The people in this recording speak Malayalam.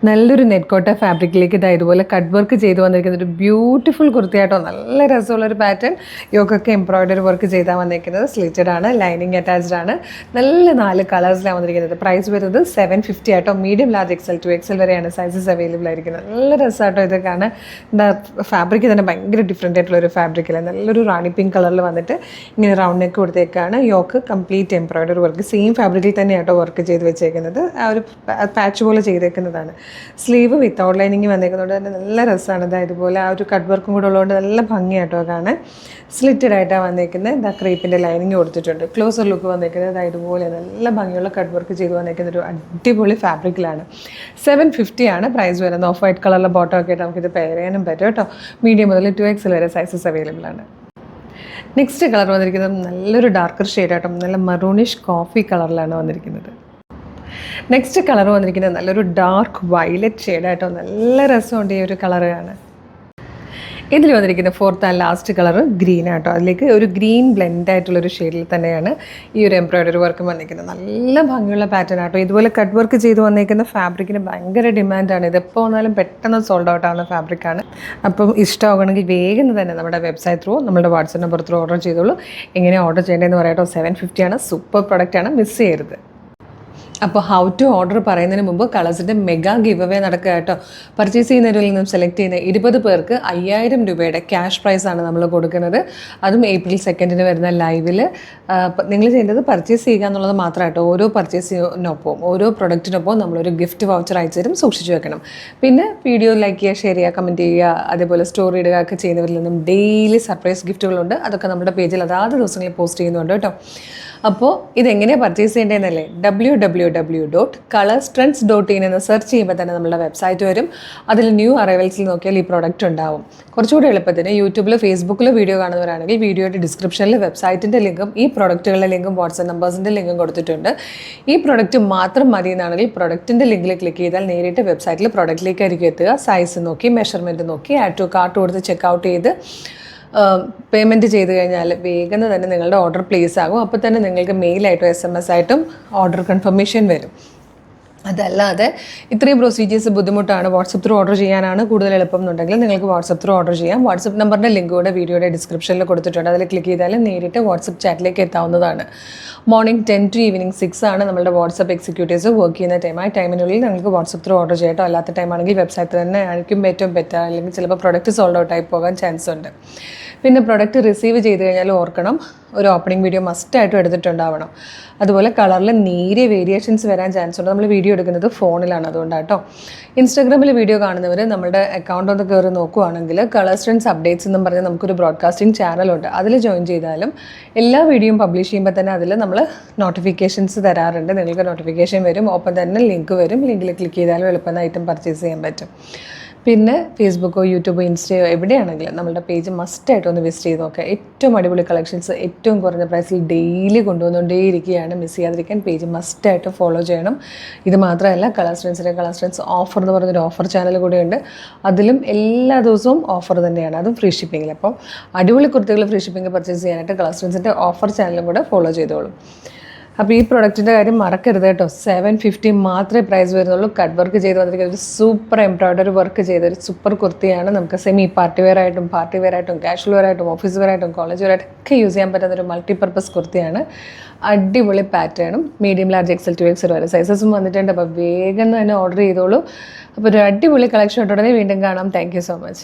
നല്ലൊരു നെറ്റ് കോട്ട ഫാബ്രിക്കിലേക്ക് ഇതുപോലെ കട്ട് വർക്ക് ചെയ്ത് വന്നിരിക്കുന്ന ഒരു ബ്യൂട്ടിഫുൾ കുർത്തിയായിട്ടോ. നല്ല രസമുള്ളൊരു പാറ്റേൺ. യോക്കൊക്കെ എംബ്രോയ്ഡറി വർക്ക് ചെയ്താൽ വന്നിരിക്കുന്നത്. സ്ലിറ്റഡ് ആണ്, ലൈനിങ് അറ്റാച്ച്ഡ് ആണ്. നല്ല 4 കളേഴ്സിലാണ് വന്നിരിക്കുന്നത്. പ്രൈസ് വരുന്നത് 750 ആയിട്ടോ. Medium, large, XL to XL വരെയാണ് സൈസസ് അവൈലബിൾ ആയിരിക്കുന്നത്. നല്ല രസമായിട്ടോ ഇതൊക്കെയാണ്. ഫാബ്രിക് തന്നെ ഭയങ്കര ഡിഫറെൻ്റ് ആയിട്ടുള്ളൊരു ഫാബ്രിക്കില്ല. നല്ലൊരു റാണി പിങ്ക് കളറിൽ വന്നിട്ട് ഇങ്ങനെ റൗണ്ട് നെക്ക് കൊടുത്തേക്കാണ്. Yoke complete embroidery work same ഫാബ്രിക്കിൽ തന്നെയാട്ടോ വർക്ക് ചെയ്ത് വെച്ചേക്കുന്നത്. ആ ഒരു പാച്ച് പോലെ ചെയ്തേക്കുന്നതാണ്. സ്ലീവ് വിത്തൗട്ട് ലൈനിങ് വന്നേക്കുന്നതുകൊണ്ട് തന്നെ നല്ല രസമാണ്. ഇതുപോലെ ആ ഒരു കട്ട് വർക്കും കൂടെ ഉള്ളതുകൊണ്ട് നല്ല ഭംഗിയായിട്ടോ കാണാൻ. സ്ലിറ്റഡ് ആയിട്ടാണ് വന്നേക്കുന്നത്. ക്രീപ്പിൻ്റെ ലൈനിങ് കൊടുത്തിട്ടുണ്ട്. ക്ലോസർ ലുക്ക് വന്നേക്കുന്നത് ഇതുപോലെ നല്ല ഭംഗിയുള്ള കട്ട് വർക്ക് ചെയ്ത് വന്നേക്കുന്ന ഒരു അടിപൊളി ഫാബ്രിക്കിലാണ്. 750 ആണ് പ്രൈസ് വരുന്നത്. ഓഫ് വൈറ്റ് കളറിലെ ബോട്ടം ഒക്കെ ആയിട്ട് നമുക്കിത് പെയർ ചെയ്യാനും പറ്റും കേട്ടോ. മീഡിയം മുതൽ 2XL വരെ സൈസസ് അവൈലബിൾ ആണ്. നെക്സ്റ്റ് കളർ വന്നിരിക്കുന്നത് നല്ലൊരു ഡാർക്കർ ഷെയ്ഡായിട്ടും നല്ല മറൂണിഷ് കോഫി കളറിലാണ് വന്നിരിക്കുന്നത്. നെക്സ്റ്റ് കളർ വന്നിരിക്കുന്നത് നല്ലൊരു ഡാർക്ക് വയലറ്റ് ഷെയ്ഡായിട്ടോ. നല്ല രസമുണ്ട് ഈ ഒരു കളറാണ്. ഇതിൽ വന്നിരിക്കുന്ന fourth and last colour green ആട്ടോ. അതിലേക്ക് ഒരു ഗ്രീൻ ബ്ലെൻഡ് ആയിട്ടുള്ളൊരു ഷെയ്ഡിൽ തന്നെയാണ് ഈ ഒരു എംബ്രോയ്ഡറി വർക്കും വന്നിരിക്കുന്നത്. നല്ല ഭംഗിയുള്ള പാറ്റേൺ ആട്ടോ. ഇതുപോലെ കട്ട് വർക്ക് ചെയ്ത് വന്നിരിക്കുന്ന ഫാബ്രിക്കിന് ഭയങ്കര ഡിമാൻഡാണ്. ഇതെപ്പോൾ വന്നാലും പെട്ടെന്ന് സോൾഡ് ഔട്ട് ആവുന്ന ഫാബ്രിക്കാണ്. അപ്പം ഇഷ്ടമാകണമെങ്കിൽ വേഗം തന്നെ നമ്മുടെ വെബ്സൈറ്റ് ത്രൂ, നമ്മുടെ വാട്സപ്പ് നമ്പർ ത്രൂ ഓർഡർ ചെയ്തോളൂ. എങ്ങനെ ഓർഡർ ചെയ്യേണ്ടതെന്ന് പറയാട്ടോ. 750 ആണ്. സൂപ്പർ പ്രൊഡക്റ്റാണ്, മിസ് ചെയ്യരുത്. അപ്പോൾ ഹൗ ടു ഓർഡർ പറയുന്നതിന് മുമ്പ് കളേഴ്സിൻ്റെ മെഗാ ഗിവ് അവേ നടക്കുക കേട്ടോ. പർച്ചേസ് ചെയ്യുന്നവരിൽ നിന്നും സെലക്ട് ചെയ്യുന്ന 20 പേർക്ക് 5000 രൂപയുടെ ക്യാഷ് പ്രൈസാണ് നമ്മൾ കൊടുക്കുന്നത്. അതും April 2 വരുന്ന ലൈവിൽ. നിങ്ങൾ ചെയ്യേണ്ടത് പർച്ചേസ് ചെയ്യുക എന്നുള്ളത് മാത്രമായിട്ടോ. ഓരോ പർച്ചേസിനൊപ്പം, ഓരോ പ്രൊഡക്റ്റിനൊപ്പം നമ്മളൊരു ഗിഫ്റ്റ് വൗച്ചർ അയച്ചു തരും. സൂക്ഷിച്ചു വെക്കണം. പിന്നെ വീഡിയോ ലൈക്ക് ചെയ്യുക, ഷെയർ ചെയ്യുക, കമൻറ്റ് ചെയ്യുക, അതേപോലെ സ്റ്റോറി ഇടുക ഒക്കെ ചെയ്യുന്നവരിൽ നിന്നും ഡെയിലി സർപ്രൈസ് ഗിഫ്റ്റുകളുണ്ട്. അതൊക്കെ നമ്മുടെ പേജിൽ അതാത് ദിവസങ്ങളിൽ പോസ്റ്റ് ചെയ്യുന്നുണ്ട് കേട്ടോ. അപ്പോൾ ഇതെങ്ങനെയാണ് പർച്ചേസ് ചെയ്യേണ്ടതെന്നല്ലേ, www.colorstrends.in എന്ന് സെർച്ച് ചെയ്യുമ്പോൾ തന്നെ നമ്മുടെ വെബ്സൈറ്റ് വരും. അതിൽ ന്യൂ അറൈവൽസിൽ നോക്കിയാൽ ഈ പ്രോഡക്റ്റ് ഉണ്ടാവും. കുറച്ചുകൂടി എളുപ്പത്തിന് യൂട്യൂബിൽ, ഫേസ്ബുക്കിൽ വീഡിയോ കാണുന്നവരാണെങ്കിൽ വീഡിയോയുടെ ഡിസ്ക്രിപ്ഷനിൽ വെബ്സൈറ്റിൻ്റെ ലിങ്കും ഈ പ്രോഡക്റ്റുകളുടെ ലിങ്കും വാട്സ്ആപ്പ് നമ്പേഴ്സിൻ്റെ ലിങ്കും കൊടുത്തിട്ടുണ്ട്. ഈ പ്രോഡക്റ്റ് മാത്രം മതി എന്നാണെങ്കിൽ പ്രോഡക്റ്റിൻ്റെ ലിങ്കിൽ ക്ലിക്ക് ചെയ്താൽ നേരിട്ട് വെബ്സൈറ്റിൽ പ്രോഡക്റ്റിലേക്കായിരിക്കും എത്തുക. സൈസ് നോക്കി, മെഷർമെൻറ്റ് നോക്കി, ആഡ് ടു കാർട്ട് കൊടുത്ത് ചെക്കൗട്ട് ചെയ്ത് പേയ്മെൻറ്റ് ചെയ്ത് കഴിഞ്ഞാൽ വേഗം തന്നെ നിങ്ങളുടെ ഓർഡർ പ്ലേസ് ആകും. അപ്പോൾ തന്നെ നിങ്ങൾക്ക് മെയിലായിട്ടും SMS ആയിട്ടും ഓർഡർ കൺഫർമേഷൻ വരും. അതല്ലാതെ ഇത്രയും പ്രൊസീജിയേഴ്സ് ബുദ്ധിമുട്ടാണ്, വാട്സപ്പ് ത്രൂ ഓർഡർ ചെയ്യാനാണ് കൂടുതൽ എളുപ്പം എന്നുണ്ടെങ്കിൽ നിങ്ങൾക്ക് വാട്സപ്പ് ത്രൂ ഓർഡർ ചെയ്യാം. വാട്സപ്പ് നമ്പറിൻ്റെ ലിങ്ക് കൂടെ വീഡിയോയുടെ ഡിസ്ക്രിപ്ഷനിൽ കൊടുത്തിട്ടുണ്ട്. അതിൽ ക്ലിക്ക് ചെയ്താൽ നേരിട്ട് വാട്സപ്പ് ചാറ്റിലേക്ക് എത്താവുന്നതാണ്. മോർണിംഗ് 10 to evening 6 ആണ് നമ്മുടെ വാട്സപ്പ് എക്സിക്യൂട്ടീവ്സ് വർക്ക് ചെയ്യുന്ന ടൈം. ആ ടൈമിനുള്ളിൽ നിങ്ങൾക്ക് വാട്സപ്പ് ത്രൂ ഓർഡർ ചെയ്യട്ടോ. അല്ലാത്ത ടൈമാണെങ്കിൽ വെബ്സൈറ്റ് തന്നെ ആയിരിക്കും ഏറ്റവും ബെറ്റർ. അല്ലെങ്കിൽ ചിലപ്പോൾ പ്രൊഡക്റ്റ് സോൾഡ് ഔട്ടായി പോകാൻ ചാൻസ് ഉണ്ട്. പിന്നെ പ്രൊഡക്റ്റ് റിസീവ് ചെയ്ത് കഴിഞ്ഞാൽ ഓർക്കണം, ഒരു ഓപ്പണിംഗ് വീഡിയോ മസ്റ്റായിട്ടും എടുത്തിട്ടുണ്ടാവണം. അതുപോലെ കളറിൽ നേരിയ വേരിയേഷൻസ് വരാൻ ചാൻസ് ഉണ്ട്. നമ്മൾ വീഡിയോ എടുക്കുന്നത് ഫോണിലാണ്, അതുകൊണ്ടാണ് കേട്ടോ. ഇൻസ്റ്റാഗ്രാമിൽ വീഡിയോ കാണുന്നവർ നമ്മുടെ അക്കൗണ്ട് ഒന്ന് കയറി നോക്കുകയാണെങ്കിൽ കളേഴ്സ് ട്രെൻഡ്സ് അപ്ഡേറ്റ്സ് എന്നും പറഞ്ഞ് നമുക്കൊരു ബ്രോഡ്കാസ്റ്റിംഗ് ചാനലുണ്ട്. അതിൽ ജോയിൻ ചെയ്താലും എല്ലാ വീഡിയോയും പബ്ലിഷ് ചെയ്യുമ്പോൾ തന്നെ അതിൽ നമ്മൾ നോട്ടിഫിക്കേഷൻസ് തരാറുണ്ട്. നിങ്ങൾക്ക് നോട്ടിഫിക്കേഷൻ വരും, ഒപ്പം തന്നെ ലിങ്ക് വരും. ലിങ്കിൽ ക്ലിക്ക് ചെയ്താലും എളുപ്പം ഐറ്റം പർച്ചേസ് ചെയ്യാൻ പറ്റും. പിന്നെ ഫേസ്ബുക്കോ യൂട്യൂബോ ഇൻസ്റ്റയോ എവിടെയാണെങ്കിലും നമ്മുടെ പേജ് മസ്റ്റായിട്ടൊന്ന് വിസിറ്റ് ചെയ്ത് നോക്കുക. ഏറ്റവും അടിപൊളി കളക്ഷൻസ് ഏറ്റവും കുറഞ്ഞ പ്രൈസിൽ ഡെയിലി കൊണ്ടുവന്നുകൊണ്ടേയിരിക്കുകയാണ്. മിസ് ചെയ്യാതിരിക്കാൻ പേജ് മസ്റ്റായിട്ട് ഫോളോ ചെയ്യണം. ഇത് മാത്രമല്ല, കളേഴ്സ് ട്രെൻഡ്സ് ഓഫർ എന്ന് പറഞ്ഞൊരു ഓഫർ ചാനൽ കൂടെയുണ്ട്. അതിലും എല്ലാ ദിവസവും ഓഫർ തന്നെയാണ്, അതും ഫ്രീ ഷിപ്പിങ്ങിൽ. അപ്പോൾ അടിപൊളി കുർത്തികൾ ഫ്രീ ഷിപ്പിംഗ് പർച്ചേസ് ചെയ്യാനായിട്ട് കളേഴ്സ് ട്രെൻഡ്സിൻ്റെ ഓഫർ ചാനലും കൂടെ ഫോളോ ചെയ്തോളും. അപ്പോൾ ഈ പ്രൊഡക്റ്റിൻ്റെ കാര്യം മറക്കരുത് കേട്ടോ. 750 മാത്രമേ പ്രൈസ് വരുന്നുള്ളൂ. കട്ട് വർക്ക് ചെയ്ത് വന്നിരിക്കുന്ന ഒരു സൂപ്പർ എംബ്രോയ്ഡറി വർക്ക് ചെയ്ത ഒരു സൂപ്പർ കുർത്തിയാണ്. നമുക്ക് സെമി പാർട്ടി വെയർ ആയിട്ടും കാഷ്വൽ വെയർ ആയിട്ടും ഓഫീസ് വെയർ ആയിട്ടും കോളേജ് വെയർ ആയിട്ടും ഒക്കെ യൂസ് ചെയ്യാൻ പറ്റുന്ന ഒരു മൾട്ടിപർപ്പസ് കുർത്തിയാണ്. അടിപൊളി പാറ്റേണും medium, large, XL to XL വരെ സൈസസും വന്നിട്ടുണ്ട്. അപ്പോൾ വേഗം തന്നെ ഓർഡർ ചെയ്തോളൂ. അപ്പോൾ ഒരു അടിപൊളി കളക്ഷൻ ഉടനെ വീണ്ടും കാണാം. Thank you so much.